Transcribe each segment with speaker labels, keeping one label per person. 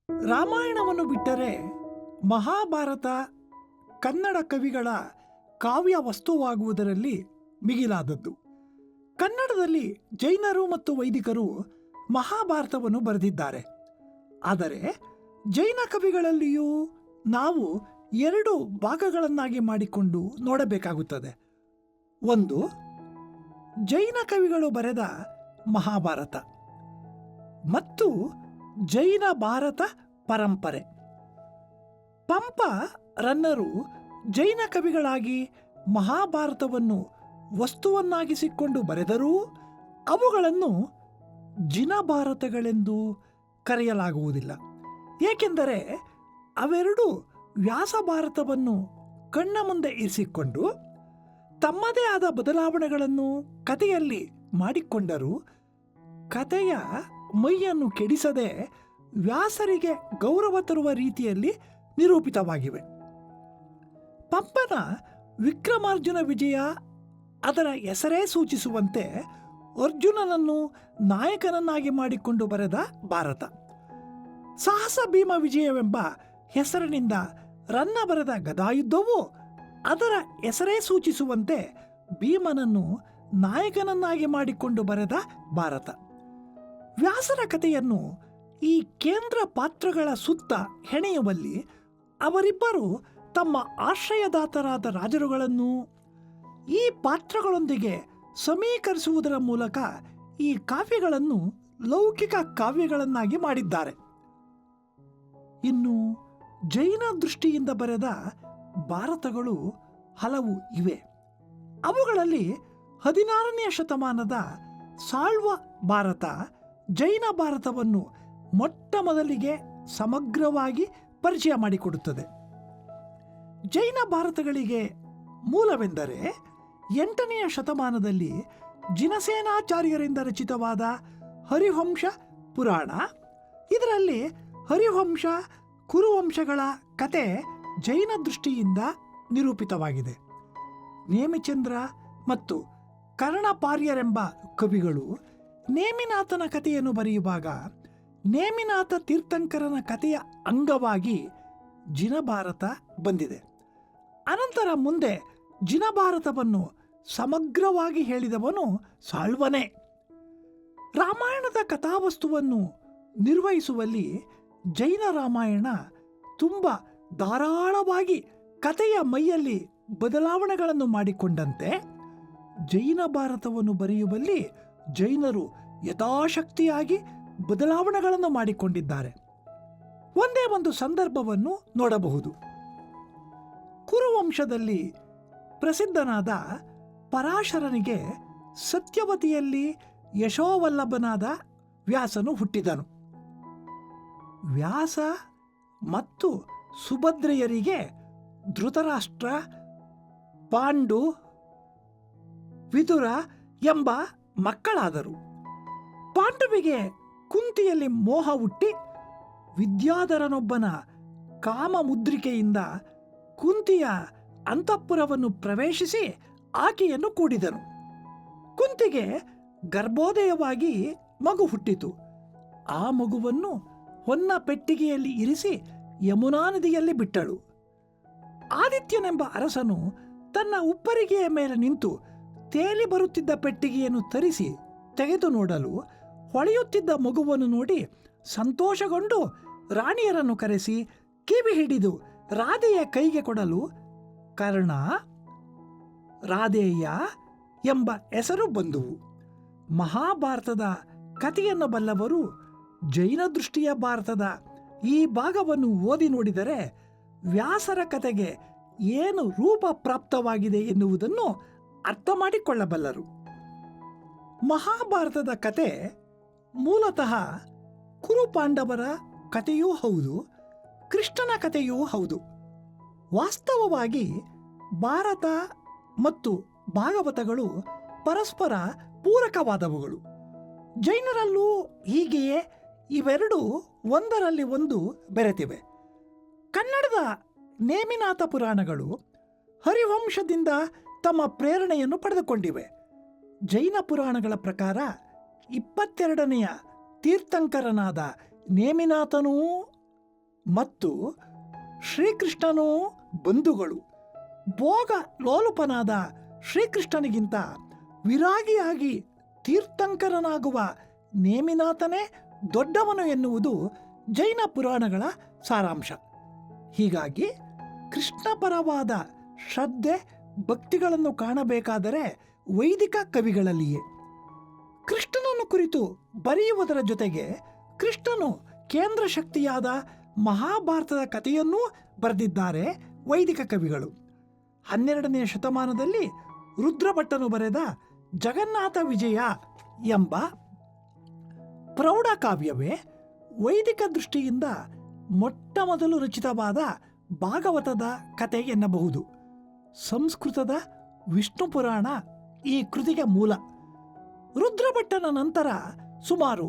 Speaker 1: ರಾಮಾಯಣವನ್ನು ಬಿಟ್ಟರೆ ಮಹಾಭಾರತ ಕನ್ನಡ ಕವಿಗಳ ಕಾವ್ಯ ವಸ್ತುವಾಗುವುದರಲ್ಲಿ ಮಿಗಿಲಾದದ್ದು. ಕನ್ನಡದಲ್ಲಿ ಜೈನರು ಮತ್ತು ವೈದಿಕರು ಮಹಾಭಾರತವನ್ನು ಬರೆದಿದ್ದಾರೆ. ಆದರೆ ಜೈನ ಕವಿಗಳಲ್ಲಿಯೂ ನಾವು ಎರಡು ಭಾಗಗಳನ್ನಾಗಿ ಮಾಡಿಕೊಂಡು ನೋಡಬೇಕಾಗುತ್ತದೆ. ಒಂದು, ಜೈನ ಕವಿಗಳು ಬರೆದ ಮಹಾಭಾರತ ಮತ್ತು ಜೈನ ಭಾರತ ಪರಂಪರೆ. ಪಂಪ ರನ್ನರು ಜೈನ ಕವಿಗಳಾಗಿ ಮಹಾಭಾರತವನ್ನು ವಸ್ತುವನ್ನಾಗಿಸಿಕೊಂಡು ಬರೆದರೂ ಅವುಗಳನ್ನು ಜಿನಭಾರತಗಳೆಂದು ಕರೆಯಲಾಗುವುದಿಲ್ಲ. ಏಕೆಂದರೆ ಅವೆರಡು ವ್ಯಾಸ ಭಾರತವನ್ನು ಕಣ್ಣ ಮುಂದೆ ಇರಿಸಿಕೊಂಡು ತಮ್ಮದೇ ಆದ ಬದಲಾವಣೆಗಳನ್ನು ಕಥೆಯಲ್ಲಿ ಮಾಡಿಕೊಂಡರೂ ಕಥೆಯ ಮೈಯನ್ನು ಕೆಡಿಸದೆ ವ್ಯಾಸರಿಗೆ ಗೌರವ ತರುವ ರೀತಿಯಲ್ಲಿ ನಿರೂಪಿತವಾಗಿವೆ. ಪಂಪನ ವಿಕ್ರಮಾರ್ಜುನ ವಿಜಯ ಅದರ ಹೆಸರೇ ಸೂಚಿಸುವಂತೆ ಅರ್ಜುನನನ್ನು ನಾಯಕನನ್ನಾಗಿ ಮಾಡಿಕೊಂಡು ಬರೆದ ಭಾರತ. ಸಾಹಸ ಭೀಮ ವಿಜಯವೆಂಬ ಹೆಸರಿನಿಂದ ರನ್ನ ಬರೆದ ಗದಾಯುದ್ಧವು ಅದರ ಹೆಸರೇ ಸೂಚಿಸುವಂತೆ ಭೀಮನನ್ನು ನಾಯಕನನ್ನಾಗಿ ಮಾಡಿಕೊಂಡು ಬರೆದ ಭಾರತ. ವ್ಯಾಸರ ಕಥೆಯನ್ನು ಈ ಕೇಂದ್ರ ಪಾತ್ರಗಳ ಸುತ್ತ ಹೆಣೆಯುವಲ್ಲಿ ಅವರಿಬ್ಬರು ತಮ್ಮ ಆಶ್ರಯದಾತರಾದ ರಾಜರುಗಳನ್ನು ಈ ಪಾತ್ರಗಳೊಂದಿಗೆ ಸಮೀಕರಿಸುವುದರ ಮೂಲಕ ಈ ಕಾವ್ಯಗಳನ್ನು ಲೌಕಿಕ ಕಾವ್ಯಗಳನ್ನಾಗಿ ಮಾಡಿದ್ದಾರೆ. ಇನ್ನು ಜೈನ ದೃಷ್ಟಿಯಿಂದ ಬರೆದ ಭಾರತಗಳು ಹಲವು ಇವೆ. ಅವುಗಳಲ್ಲಿ 16ನೇ ಶತಮಾನದ ಸಾಳ್ವ ಭಾರತ ಜೈನ ಭಾರತವನ್ನು ಮೊಟ್ಟ ಮೊದಲಿಗೆ ಸಮಗ್ರವಾಗಿ ಪರಿಚಯ ಮಾಡಿಕೊಡುತ್ತದೆ. ಜೈನ ಭಾರತಗಳಿಗೆ ಮೂಲವೆಂದರೆ 8ನೆಯ ಶತಮಾನದಲ್ಲಿ ಜಿನಸೇನಾಚಾರ್ಯರಿಂದ ರಚಿತವಾದ ಹರಿವಂಶ ಪುರಾಣ. ಇದರಲ್ಲಿ ಹರಿವಂಶ ಕುರುವಂಶಗಳ ಕತೆ ಜೈನ ದೃಷ್ಟಿಯಿಂದ ನಿರೂಪಿತವಾಗಿದೆ. ನೇಮಿಚಂದ್ರ ಮತ್ತು ಕರ್ಣಪಾರ್ಯರೆಂಬ ಕವಿಗಳು ನೇಮಿನಾಥನ ಕಥೆಯನ್ನು ಬರೆಯುವಾಗ ನೇಮಿನಾಥ ತೀರ್ಥಂಕರನ ಕಥೆಯ ಅಂಗವಾಗಿ ಜಿನಭಾರತ ಬಂದಿದೆ. ಅನಂತರ ಮುಂದೆ ಜಿನಭಾರತವನ್ನು ಸಮಗ್ರವಾಗಿ ಹೇಳಿದವನು ಸಾಳ್ವನೇ. ರಾಮಾಯಣದ ಕಥಾವಸ್ತುವನ್ನು ನಿರ್ವಹಿಸುವಲ್ಲಿ ಜೈನ ರಾಮಾಯಣ ತುಂಬ ಧಾರಾಳವಾಗಿ ಕಥೆಯ ಮೈಯಲ್ಲಿ ಬದಲಾವಣೆಗಳನ್ನು ಮಾಡಿಕೊಂಡಂತೆ ಜೈನ ಭಾರತವನ್ನು ಬರೆಯುವಲ್ಲಿ ಜೈನರು ಯಥಾಶಕ್ತಿಯಾಗಿ ಬದಲಾವಣೆಗಳನ್ನು ಮಾಡಿಕೊಂಡಿದ್ದಾರೆ. ಒಂದೇ ಒಂದು ಸಂದರ್ಭವನ್ನು ನೋಡಬಹುದು. ಕುರುವಂಶದಲ್ಲಿ ಪ್ರಸಿದ್ಧನಾದ ಪರಾಶರನಿಗೆ ಸತ್ಯವತಿಯಲ್ಲಿ ಯಶೋವಲ್ಲಭನಾದ ವ್ಯಾಸನು ಹುಟ್ಟಿದನು. ವ್ಯಾಸ ಮತ್ತು ಸುಭದ್ರೆಯರಿಗೆ ಧೃತರಾಷ್ಟ್ರ, ಪಾಂಡು, ವಿದುರ ಎಂಬ ಮಕ್ಕಳಾದರು. ಪಾಂಡುವಿಗೆ ಕುಂತಿಯಲ್ಲಿ ಮೋಹ ಹುಟ್ಟಿ ವಿದ್ಯಾಧರನೊಬ್ಬನ ಕಾಮಮುದ್ರಿಕೆಯಿಂದ ಕುಂತಿಯ ಅಂತಃಪುರವನ್ನು ಪ್ರವೇಶಿಸಿ ಆಕೆಯನ್ನು ಕೂಡಿದನು. ಕುಂತಿಗೆ ಗರ್ಭೋದಯವಾಗಿ ಮಗು ಹುಟ್ಟಿತು. ಆ ಮಗುವನ್ನು ಹೊನ್ನ ಪೆಟ್ಟಿಗೆಯಲ್ಲಿ ಇರಿಸಿ ಯಮುನಾ ನದಿಯಲ್ಲಿ ಬಿಟ್ಟಳು. ಆದಿತ್ಯನೆಂಬ ಅರಸನು ತನ್ನ ಉಪ್ಪರಿಗೆಯ ಮೇಲೆ ನಿಂತು ತೇಲಿ ಬರುತ್ತಿದ್ದ ಪೆಟ್ಟಿಗೆಯನ್ನು ತರಿಸಿ ತೆಗೆದು ನೋಡಲು ಹೊಳೆಯುತ್ತಿದ್ದ ಮಗುವನ್ನು ನೋಡಿ ಸಂತೋಷಗೊಂಡು ರಾಣಿಯರನ್ನು ಕರೆಸಿ ಕಿವಿ ಹಿಡಿದು ರಾಧೆಯ ಕೈಗೆ ಕೊಡಲು ಕರ್ಣ, ರಾಧೇಯ ಎಂಬ ಹೆಸರು ಬಂದುವು. ಮಹಾಭಾರತದ ಕಥೆಯನ್ನು ಬಲ್ಲವರು ಜೈನ ದೃಷ್ಟಿಯ ಭಾರತದ ಈ ಭಾಗವನ್ನು ಓದಿ ನೋಡಿದರೆ ವ್ಯಾಸರ ಕಥೆಗೆ ಏನು ರೂಪ ಪ್ರಾಪ್ತವಾಗಿದೆ ಎನ್ನುವುದನ್ನು ಅರ್ಥ ಮಾಡಿಕೊಳ್ಳಬಲ್ಲರು. ಮಹಾಭಾರತದ ಕತೆ ಮೂಲತಃ ಕುರುಪಾಂಡವರ ಕಥೆಯೂ ಹೌದು, ಕೃಷ್ಣನ ಕಥೆಯೂ ಹೌದು. ವಾಸ್ತವವಾಗಿ ಭಾರತ ಮತ್ತು ಭಾಗವತಗಳು ಪರಸ್ಪರ ಪೂರಕವಾದವುಗಳು. ಜೈನರಲ್ಲೂ ಹೀಗೆಯೇ ಇವೆರಡು ಒಂದರಲ್ಲಿ ಒಂದು ಬೆರೆತಿವೆ. ಕನ್ನಡದ ನೇಮಿನಾಥ ಪುರಾಣಗಳು ಹರಿವಂಶದಿಂದ ತಮ್ಮ ಪ್ರೇರಣೆಯನ್ನು ಪಡೆದುಕೊಂಡಿವೆ. ಜೈನ ಪುರಾಣಗಳ ಪ್ರಕಾರ 22ನೆಯ ತೀರ್ಥಂಕರನಾದ ನೇಮಿನಾಥನೂ ಮತ್ತು ಶ್ರೀಕೃಷ್ಣನೂ ಬಂಧುಗಳು. ಭೋಗ ಲೋಲುಪನಾದ ಶ್ರೀಕೃಷ್ಣನಿಗಿಂತ ವಿರಾಗಿಯಾಗಿ ತೀರ್ಥಂಕರನಾಗುವ ನೇಮಿನಾಥನೇ ದೊಡ್ಡವನು ಎನ್ನುವುದು ಜೈನ ಪುರಾಣಗಳ ಸಾರಾಂಶ. ಹೀಗಾಗಿ ಕೃಷ್ಣ ಪರವಾದ ಶ್ರದ್ಧೆ ಭಕ್ತಿಗಳನ್ನು ಕಾಣಬೇಕಾದರೆ ವೈದಿಕ ಕವಿಗಳಲ್ಲಿಯೇ. ಕೃಷ್ಣನನ್ನು ಕುರಿತು ಬರೆಯುವುದರ ಜೊತೆಗೆ ಕೃಷ್ಣನು ಕೇಂದ್ರ ಶಕ್ತಿಯಾದ ಮಹಾಭಾರತದ ಕಥೆಯನ್ನೂ ಬರೆದಿದ್ದಾರೆ ವೈದಿಕ ಕವಿಗಳು. 12ನೇ ಶತಮಾನದಲ್ಲಿ ರುದ್ರಭಟ್ಟನು ಬರೆದ ಜಗನ್ನಾಥ ವಿಜಯ ಎಂಬ ಪ್ರೌಢ ಕಾವ್ಯವೇ ವೈದಿಕ ದೃಷ್ಟಿಯಿಂದ ಮೊಟ್ಟ ಮೊದಲು ರಚಿತವಾದ ಭಾಗವತದ ಕತೆ ಎನ್ನಬಹುದು. ಸಂಸ್ಕೃತದ ವಿಷ್ಣು ಪುರಾಣ ಈ ಕೃತಿಗೆ ಮೂಲ. ರುದ್ರಭಟ್ಟನ ನಂತರ ಸುಮಾರು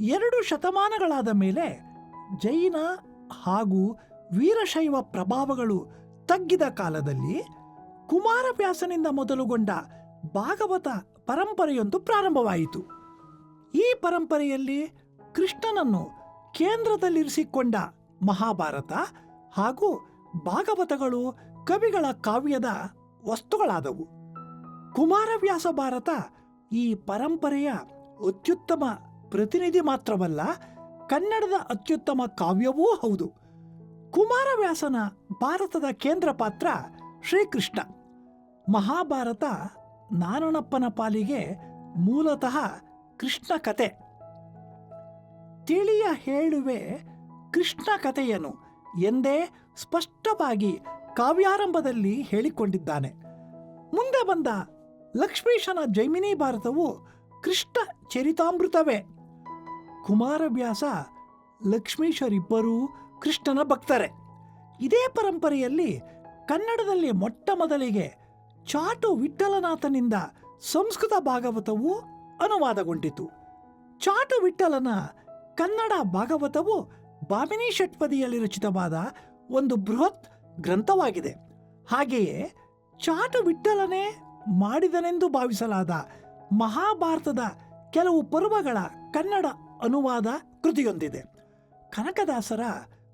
Speaker 1: 2 ಶತಮಾನಗಳಾದ ಮೇಲೆ ಜೈನ ಹಾಗೂ ವೀರಶೈವ ಪ್ರಭಾವಗಳು ತಗ್ಗಿದ ಕಾಲದಲ್ಲಿ ಕುಮಾರವ್ಯಾಸನಿಂದ ಮೊದಲುಗೊಂಡ ಭಾಗವತ ಪರಂಪರೆಯೊಂದು ಪ್ರಾರಂಭವಾಯಿತು. ಈ ಪರಂಪರೆಯಲ್ಲಿ ಕೃಷ್ಣನನ್ನು ಕೇಂದ್ರದಲ್ಲಿರಿಸಿಕೊಂಡ ಮಹಾಭಾರತ ಹಾಗೂ ಭಾಗವತಗಳು ಕವಿಗಳ ಕಾವ್ಯದ ವಸ್ತುಗಳಾದವು. ಕುಮಾರವ್ಯಾಸ ಭಾರತ ಈ ಪರಂಪರೆಯ ಅತ್ಯುತ್ತಮ ಪ್ರತಿನಿಧಿ ಮಾತ್ರವಲ್ಲ, ಕನ್ನಡದ ಅತ್ಯುತ್ತಮ ಕಾವ್ಯವೂ ಹೌದು. ಕುಮಾರವ್ಯಾಸನ ಭಾರತದ ಕೇಂದ್ರ ಪಾತ್ರ ಶ್ರೀಕೃಷ್ಣ. ಮಹಾಭಾರತ ನಾರಣಪ್ಪನ ಪಾಲಿಗೆ ಮೂಲತಃ ಕೃಷ್ಣ ಕತೆ. ತಿಳಿಯ ಹೇಳುವೆ ಕೃಷ್ಣ ಕಥೆಯನು ಎಂದೇ ಸ್ಪಷ್ಟವಾಗಿ ಕಾವ್ಯಾರಂಭದಲ್ಲಿ ಹೇಳಿಕೊಂಡಿದ್ದಾನೆ. ಮುಂದೆ ಬಂದ ಲಕ್ಷ್ಮೀಶನ ಜೈಮಿನಿ ಭಾರತವು ಕೃಷ್ಣ ಚರಿತಾಮೃತವೇ. ಕುಮಾರವ್ಯಾಸ ಲಕ್ಷ್ಮೀಶರಿಬ್ಬರೂ ಕೃಷ್ಣನ ಭಕ್ತರೇ. ಇದೇ ಪರಂಪರೆಯಲ್ಲಿ ಕನ್ನಡದಲ್ಲಿ ಮೊಟ್ಟ ಮೊದಲಿಗೆ ಚಾಟು ವಿಠ್ಠಲನಾಥನಿಂದ ಸಂಸ್ಕೃತ ಭಾಗವತವು ಅನುವಾದಗೊಂಡಿತು. ಚಾಟು ವಿಠ್ಠಲನ ಕನ್ನಡ ಭಾಗವತವು ಭಾಮಿನಿ ಷಟ್ಪದಿಯಲ್ಲಿ ರಚಿತವಾದ ಒಂದು ಬೃಹತ್ ಗ್ರಂಥವಾಗಿದೆ. ಹಾಗೆಯೇ ಚಾಟು ವಿಠ್ಠಲನೇ ಮಾಡಿದನೆಂದು ಭಾವಿಸಲಾದ ಮಹಾಭಾರತದ ಕೆಲವು ಪರ್ವಗಳ ಕನ್ನಡ ಅನುವಾದ ಕೃತಿಯೊಂದಿದೆ. ಕನಕದಾಸರ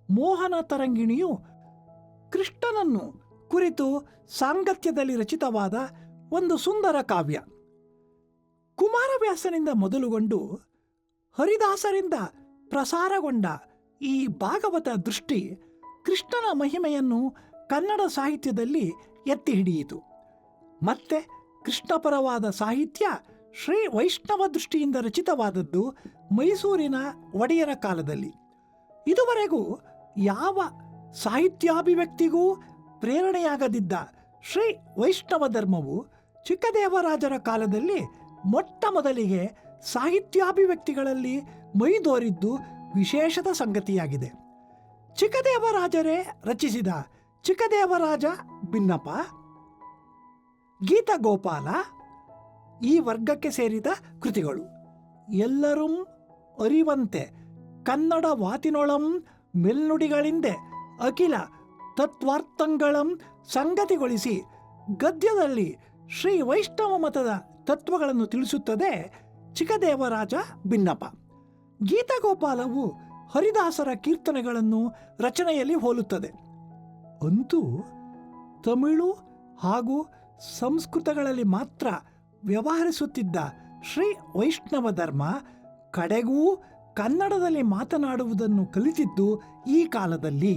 Speaker 1: ಮೋಹನ ತರಂಗಿಣಿಯು ಕೃಷ್ಣನನ್ನು ಕುರಿತು ಸಾಂಗತ್ಯದಲ್ಲಿ ರಚಿತವಾದ ಒಂದು ಸುಂದರ ಕಾವ್ಯ. ಕುಮಾರವ್ಯಾಸನಿಂದ ಮೊದಲುಗೊಂಡು ಹರಿದಾಸರಿಂದ ಪ್ರಸಾರಗೊಂಡ ಈ ಭಾಗವತ ದೃಷ್ಟಿ ಕೃಷ್ಣನ ಮಹಿಮೆಯನ್ನು ಕನ್ನಡ ಸಾಹಿತ್ಯದಲ್ಲಿ ಎತ್ತಿ ಹಿಡಿಯಿತು. ಮತ್ತೆ ಕೃಷ್ಣಪರವಾದ ಸಾಹಿತ್ಯ ಶ್ರೀ ವೈಷ್ಣವ ದೃಷ್ಟಿಯಿಂದ ರಚಿತವಾದದ್ದು ಮೈಸೂರಿನ ಒಡೆಯರ ಕಾಲದಲ್ಲಿ. ಇದುವರೆಗೂ ಯಾವ ಸಾಹಿತ್ಯಾಭಿವ್ಯಕ್ತಿಗೂ ಪ್ರೇರಣೆಯಾಗದಿದ್ದ ಶ್ರೀ ವೈಷ್ಣವ ಧರ್ಮವು ಚಿಕ್ಕದೇವರಾಜರ ಕಾಲದಲ್ಲಿ ಮೊಟ್ಟ ಮೊದಲಿಗೆ ಸಾಹಿತ್ಯಾಭಿವ್ಯಕ್ತಿಗಳಲ್ಲಿ ಮೈದೋರಿದ್ದು ವಿಶೇಷದ ಸಂಗತಿಯಾಗಿದೆ. ಚಿಕ್ಕದೇವರಾಜರೇ ರಚಿಸಿದ ಚಿಕ್ಕದೇವರಾಜ ಬಿನ್ನಪ, ಗೀತಗೋಪಾಲ ಈ ವರ್ಗಕ್ಕೆ ಸೇರಿದ ಕೃತಿಗಳು. ಎಲ್ಲರೂ ಅರಿವಂತೆ ಕನ್ನಡ ವಾತಿನೊಳಂ ಮೆಲ್ನುಡಿಗಳಿಂದೆ ಅಖಿಲ ತತ್ವಾರ್ಥಂಗಳಂ ಸಂಗತಿಗೊಳಿಸಿ ಗದ್ಯದಲ್ಲಿ ಶ್ರೀ ವೈಷ್ಣವ ಮತದ ತತ್ವಗಳನ್ನು ತಿಳಿಸುತ್ತದೆ ಚಿಕ್ಕದೇವರಾಜ ಬಿನ್ನಪ. ಗೀತಗೋಪಾಲವು ಹರಿದಾಸರ ಕೀರ್ತನೆಗಳನ್ನು ರಚನೆಯಲ್ಲಿ ಹೋಲುತ್ತದೆ. ಅಂತೂ ತಮಿಳು ಹಾಗೂ ಸಂಸ್ಕೃತಗಳಲ್ಲಿ ಮಾತ್ರ ವ್ಯವಹರಿಸುತ್ತಿದ್ದ ಶ್ರೀ ವೈಷ್ಣವ ಧರ್ಮ ಕಡೆಗೂ ಕನ್ನಡದಲ್ಲಿ ಮಾತನಾಡುವುದನ್ನು ಕಲಿತಿದ್ದು ಈ ಕಾಲದಲ್ಲಿ.